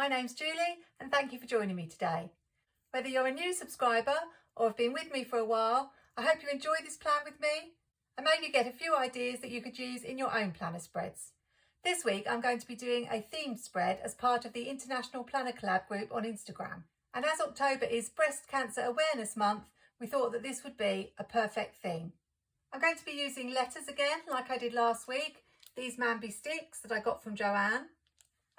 My name's Julie and thank you for joining me today. Whether you're a new subscriber or have been with me for a while, I hope you enjoy this plan with me and maybe get a few ideas that you could use in your own planner spreads. This week I'm going to be doing a themed spread as part of the International Planner Collab group on Instagram. And as October is Breast Cancer Awareness Month, we thought that this would be a perfect theme. I'm going to be using letters again like I did last week, these Mambi Sticks that I got from Joanne,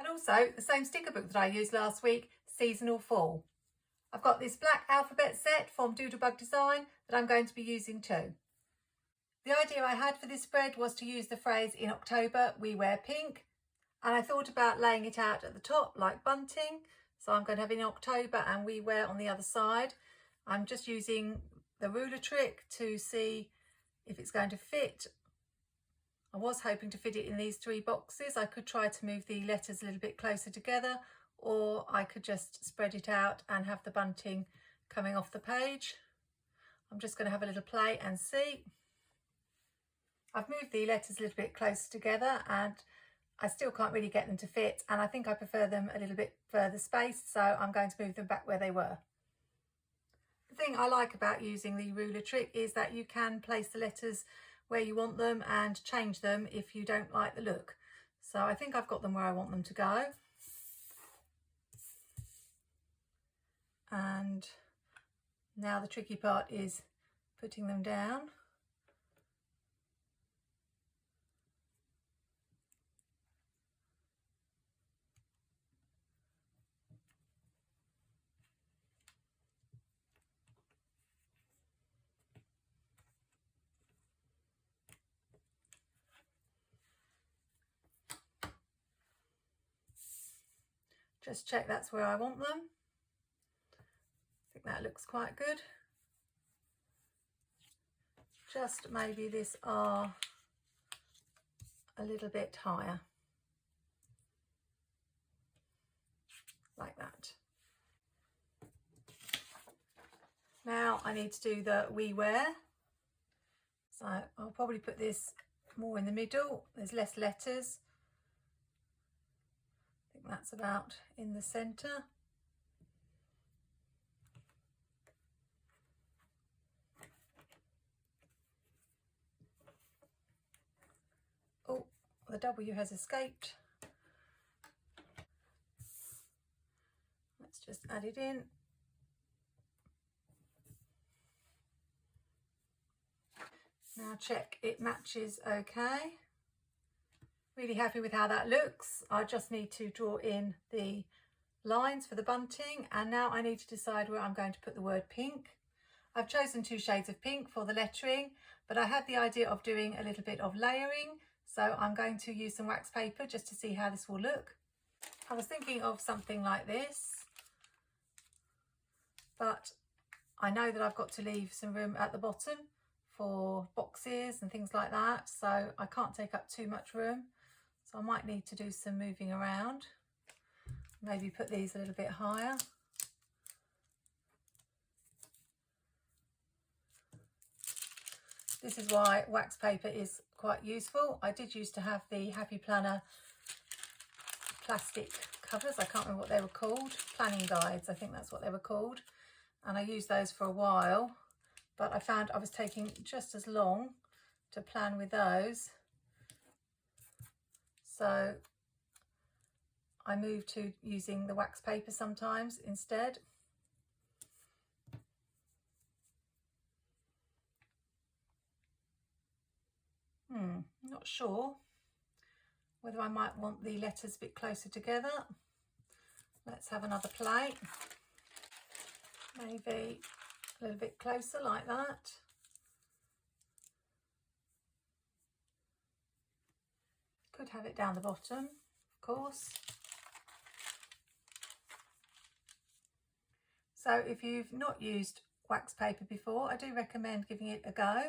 and also the same sticker book that I used last week, Seasonal Fall. I've got this black alphabet set from Doodlebug Design that I'm going to be using too. The idea I had for this spread was to use the phrase "in October we wear pink," and I thought about laying it out at the top like bunting. So I'm going to have "in October" and "we wear" on the other side. I'm just using the ruler trick to see if it's going to fit. I was hoping to fit it in these 3 boxes. I could try to move the letters a little bit closer together, or I could just spread it out and have the bunting coming off the page. I'm just going to have a little play and see. I've moved the letters a little bit closer together and I still can't really get them to fit, and I think I prefer them a little bit further spaced, so I'm going to move them back where they were. The thing I like about using the ruler trick is that you can place the letters where you want them and change them if you don't like the look. So I think I've got them where I want them to go. And now the tricky part is putting them down. Just check that's where I want them. I think that looks quite good. Just maybe this are a little bit higher, like that. Now I need to do the "we wear," so I'll probably put this more in the middle. There's less letters. I think that's about in the centre. Oh, the W has escaped. Let's just add it in. Now check it matches okay. Really happy with how that looks. I just need to draw in the lines for the bunting, and now I need to decide where I'm going to put the word pink. I've chosen 2 shades of pink for the lettering, but I had the idea of doing a little bit of layering, so I'm going to use some wax paper just to see how this will look. I was thinking of something like this, but I know that I've got to leave some room at the bottom for boxes and things like that, so I can't take up too much room. So I might need to do some moving around. Maybe put these a little bit higher. This is why wax paper is quite useful. I did used to have the Happy Planner plastic covers. I can't remember what they were called. Planning guides, I think that's what they were called. And I used those for a while, but I found I was taking just as long to plan with those. So I moved to using the wax paper sometimes instead. Not sure whether I might want the letters a bit closer together. Let's have another play. Maybe a little bit closer like that. Could have it down the bottom, of course. So if you've not used wax paper before, I do recommend giving it a go.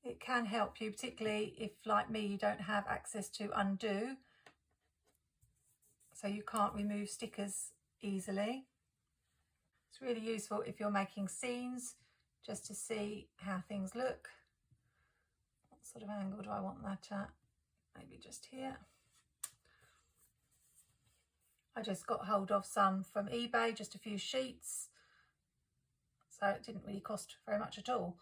It can help you, particularly if, like me, you don't have access to undo, so you can't remove stickers easily. It's really useful if you're making scenes, just to see how things look. What sort of angle do I want that at? Maybe just here. I just got hold of some from eBay, just a few sheets, so it didn't really cost very much at all.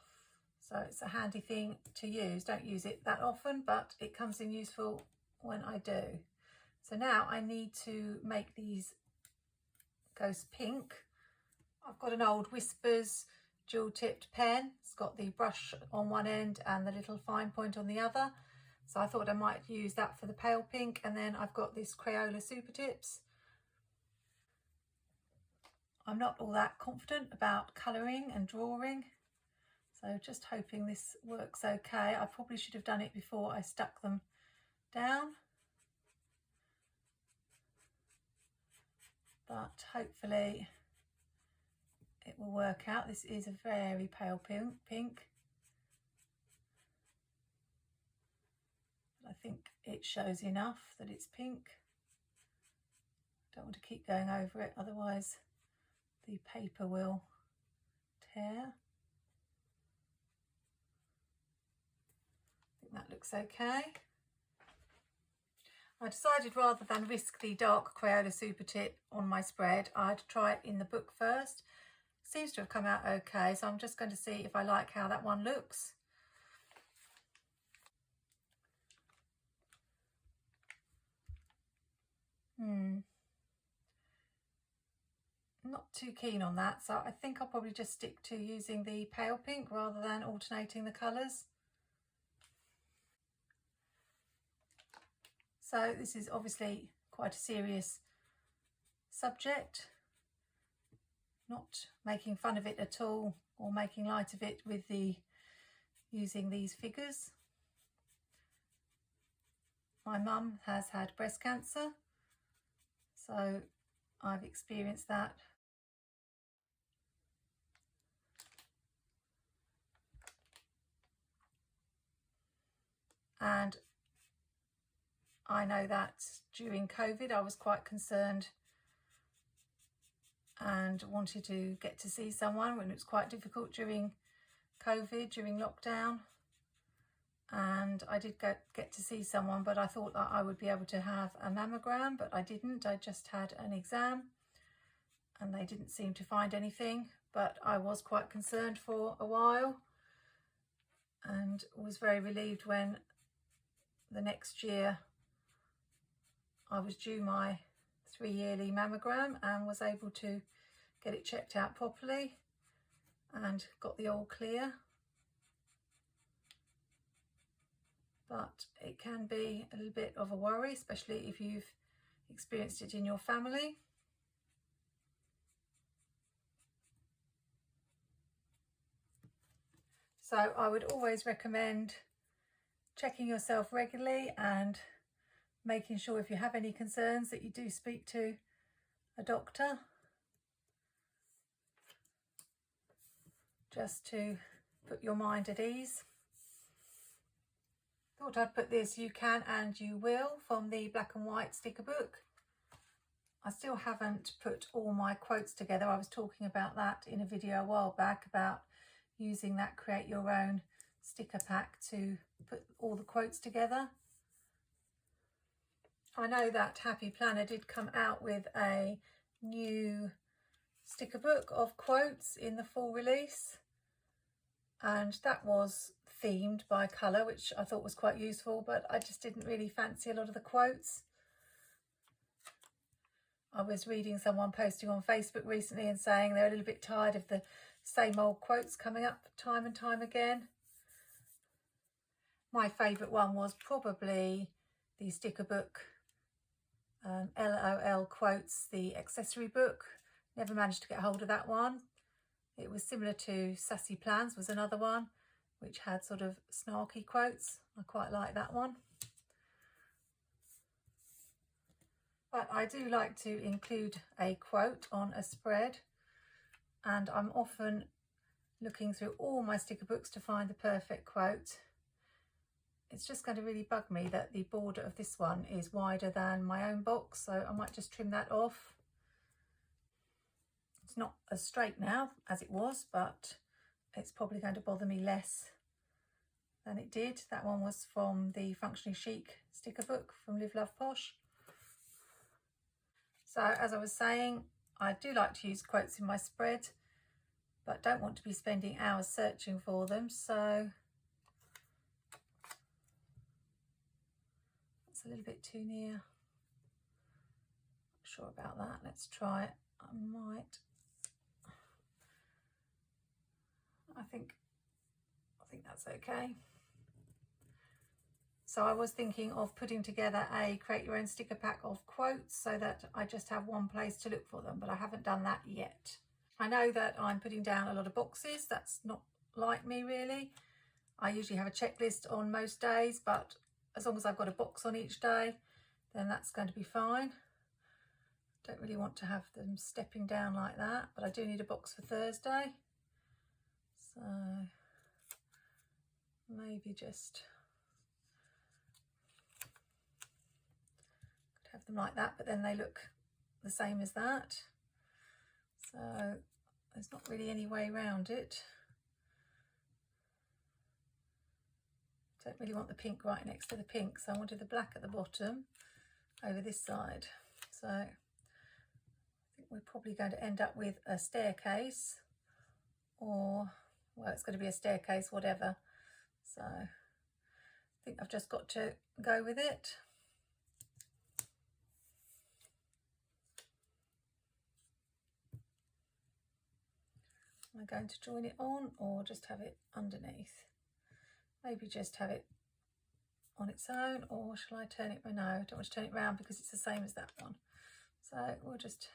So it's a handy thing to use. Don't use it that often, but it comes in useful when I do. So now I need to make these ghost pink. I've got an old Whispers dual tipped pen. It's got the brush on one end and the little fine point on the other. So I thought I might use that for the pale pink. And then I've got this Crayola Super Tips. I'm not all that confident about colouring and drawing, so just hoping this works okay. I probably should have done it before I stuck them down, but hopefully it will work out. This is a very pale pink. I think it shows enough that it's pink. Don't want to keep going over it, otherwise the paper will tear. I think that looks okay. I decided rather than risk the dark Crayola Super Tip on my spread, I'd try it in the book first. Seems to have come out okay, so I'm just going to see if I like how that one looks. Not too keen on that, so I think I'll probably just stick to using the pale pink rather than alternating the colours. So this is obviously quite a serious subject, not making fun of it at all or making light of it with the using these figures. My mum has had breast cancer, so I've experienced that. And I know that during COVID I was quite concerned and wanted to get to see someone when it was quite difficult during COVID, during lockdown. And I did get to see someone, but I thought that I would be able to have a mammogram, but I didn't. I just had an exam and they didn't seem to find anything, but I was quite concerned for a while and was very relieved when the next year I was due my 3-yearly mammogram and was able to get it checked out properly and got the all clear. But it can be a little bit of a worry, especially if you've experienced it in your family. So I would always recommend checking yourself regularly and making sure if you have any concerns that you do speak to a doctor, just to put your mind at ease. Thought I'd put this You Can and You Will from the black and white sticker book. I still haven't put all my quotes together. I was talking about that in a video a while back about using that Create Your Own sticker pack to put all the quotes together. I know that Happy Planner did come out with a new sticker book of quotes in the full release, and that was themed by colour, which I thought was quite useful, but I just didn't really fancy a lot of the quotes. I was reading someone posting on Facebook recently and saying they're a little bit tired of the same old quotes coming up time and time again. My favourite one was probably the sticker book LOL Quotes, the accessory book. Never managed to get hold of that one. It was similar to Sassy Plans was another one, which had sort of snarky quotes. I quite like that one. But I do like to include a quote on a spread, and I'm often looking through all my sticker books to find the perfect quote. It's just going to really bug me that the border of this one is wider than my own box, so I might just trim that off. It's not as straight now as it was, but it's probably going to bother me less than it did. That one was from the Functionally Chic sticker book from Live Love Posh. So as I was saying, I do like to use quotes in my spread, but don't want to be spending hours searching for them, so it's a little bit too near. Not sure about that. Let's try it. I think that's okay. So I was thinking of putting together a create your own sticker pack of quotes so that I just have one place to look for them, but I haven't done that yet. I know that I'm putting down a lot of boxes. That's not like me really. I usually have a checklist on most days, but as long as I've got a box on each day, then that's going to be fine. Don't really want to have them stepping down like that, but I do need a box for Thursday. So maybe just have them like that, but then they look the same as that. So there's not really any way around it. Don't really want the pink right next to the pink, so I wanted the black at the bottom over this side. So I think we're probably going to end up with a staircase, or well, it's going to be a staircase whatever. So I think I've just got to go with it. Am I going to join it on or just have it underneath? Maybe just have it on its own, or shall I turn it? No, I don't want to turn it round because it's the same as that one. So we'll just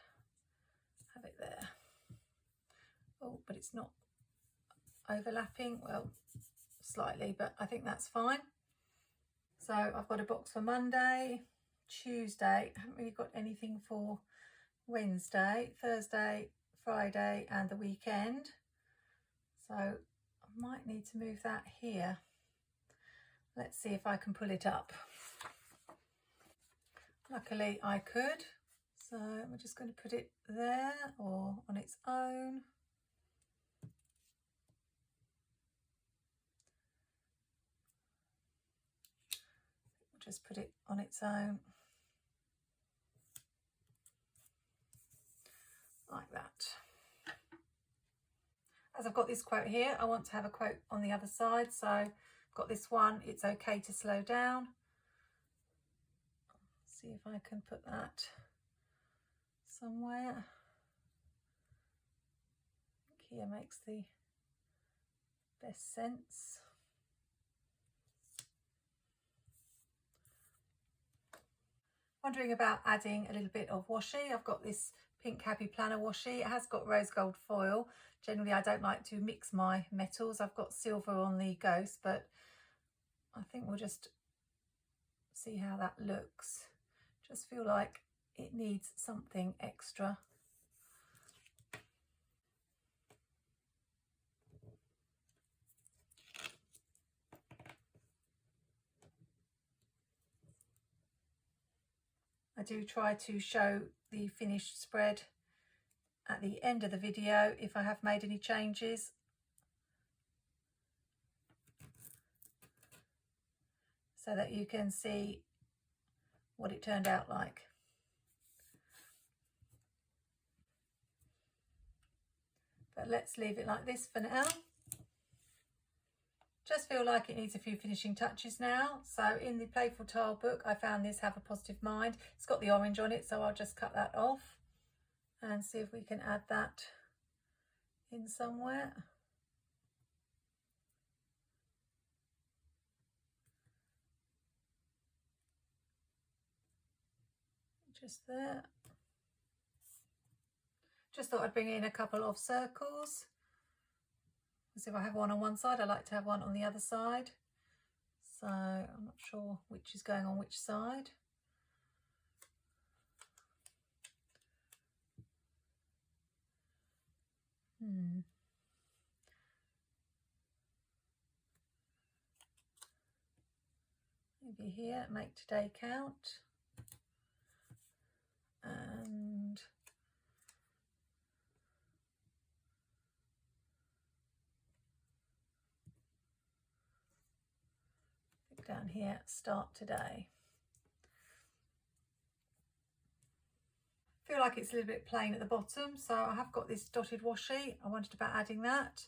have it there. Oh, but it's not overlapping. Well, slightly, but I think that's fine. So I've got a box for Monday, Tuesday. I haven't really got anything for Wednesday, Thursday, Friday and the weekend. So I might need to move that here. Let's see if I can pull it up. Luckily I could. So we're just going to put it there or on its own. We'll just put it on its own. Like that. As I've got this quote here, I want to have a quote on the other side. So I've got this one, it's okay to slow down. See if I can put that somewhere. I think here makes the best sense. Wondering about adding a little bit of washi. I've got this pink Happy Planner washi. It has got rose gold foil. Generally I don't like to mix my metals. I've got silver on the ghost, but I think we'll just see how that looks. Just feel like it needs something extra. I do try to show the finished spread at the end of the video if I have made any changes. So that you can see what it turned out like. But let's leave it like this for now. Just feel like it needs a few finishing touches now. So in the Playful Tile book, I found this Have a Positive Mind. It's got the orange on it, so I'll just cut that off and see if we can add that in somewhere. Just there. Just thought I'd bring in a couple of circles. So if I have one on one side, I like to have one on the other side. So I'm not sure which is going on which side. Maybe here, make today count. And down here, start today. feel like it's a little bit plain at the bottom, so I have got this dotted washi. I wondered about adding that.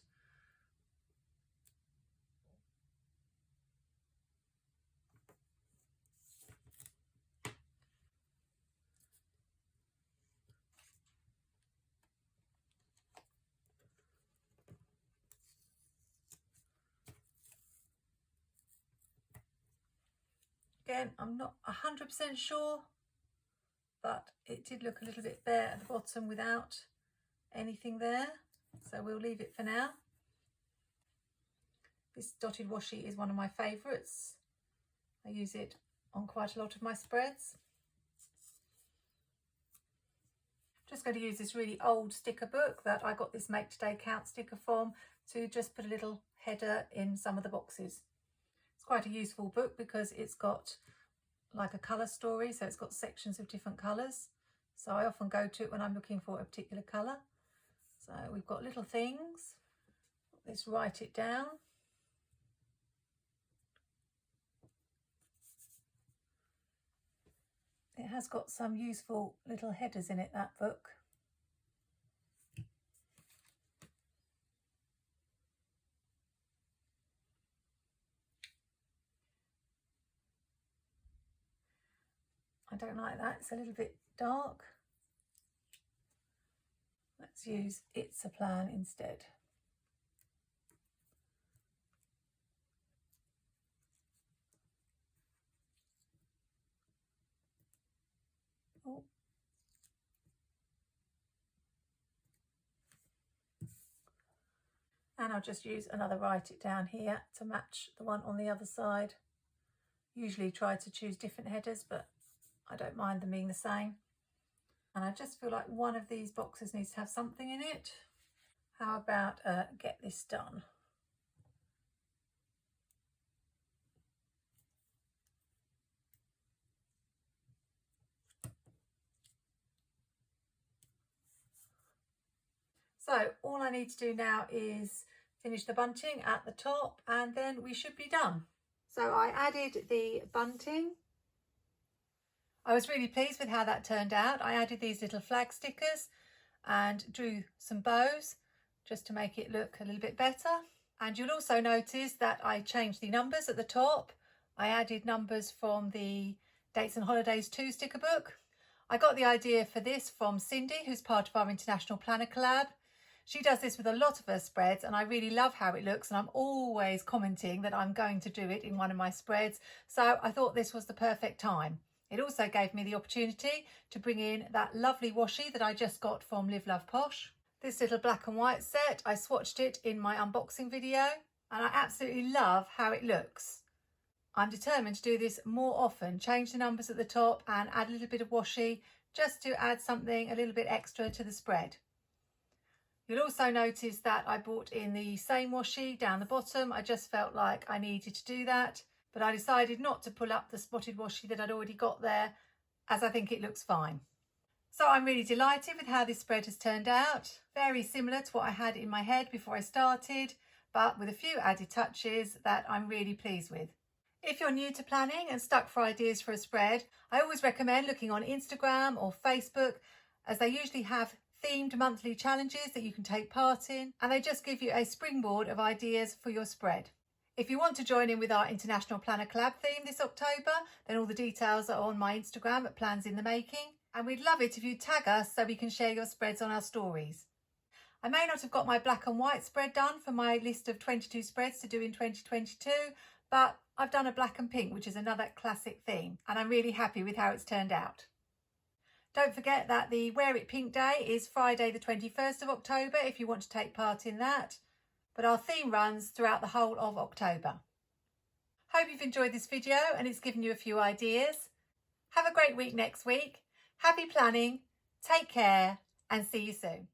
Again, I'm not 100% sure, but it did look a little bit bare at the bottom without anything there, so we'll leave it for now. This dotted washi is one of my favourites. I use it on quite a lot of my spreads. Just going to use this really old sticker book that I got this Make Today Count sticker from to just put a little header in some of the boxes. It's quite a useful book because it's got like a colour story, so it's got sections of different colours. So I often go to it when I'm looking for a particular colour. So we've got little things. Let's write it down. It has got some useful little headers in it, that book. I don't like that, it's a little bit dark. Let's use It's a Plan instead. Oh. And I'll just use another write it down here to match the one on the other side. Usually try to choose different headers, but I don't mind them being the same. And I just feel like one of these boxes needs to have something in it. How about Get This Done? So all I need to do now is finish the bunting at the top and then we should be done. So I added the bunting. I was really pleased with how that turned out. I added these little flag stickers and drew some bows just to make it look a little bit better. And you'll also notice that I changed the numbers at the top. I added numbers from the Dates and Holidays 2 sticker book. I got the idea for this from Cindy, who's part of our International Planner Collab. She does this with a lot of her spreads and I really love how it looks, and I'm always commenting that I'm going to do it in one of my spreads. So I thought this was the perfect time. It also gave me the opportunity to bring in that lovely washi that I just got from Live Love Posh. This little black and white set, I swatched it in my unboxing video and I absolutely love how it looks. I'm determined to do this more often, change the numbers at the top and add a little bit of washi just to add something a little bit extra to the spread. You'll also notice that I brought in the same washi down the bottom. I just felt like I needed to do that, but I decided not to pull up the spotted washi that I'd already got there, as I think it looks fine. So I'm really delighted with how this spread has turned out. Very similar to what I had in my head before I started, but with a few added touches that I'm really pleased with. If you're new to planning and stuck for ideas for a spread, I always recommend looking on Instagram or Facebook, as they usually have themed monthly challenges that you can take part in, and they just give you a springboard of ideas for your spread. If you want to join in with our International Planner Collab theme this October, then all the details are on my Instagram at Plans in the Making, and we'd love it if you tag us so we can share your spreads on our stories. I may not have got my black and white spread done for my list of 22 spreads to do in 2022, but I've done a black and pink, which is another classic theme, and I'm really happy with how it's turned out. Don't forget that the Wear It Pink Day is Friday the 21st of October if you want to take part in that. But our theme runs throughout the whole of October. Hope you've enjoyed this video and it's given you a few ideas. Have a great week next week. Happy planning, take care and see you soon.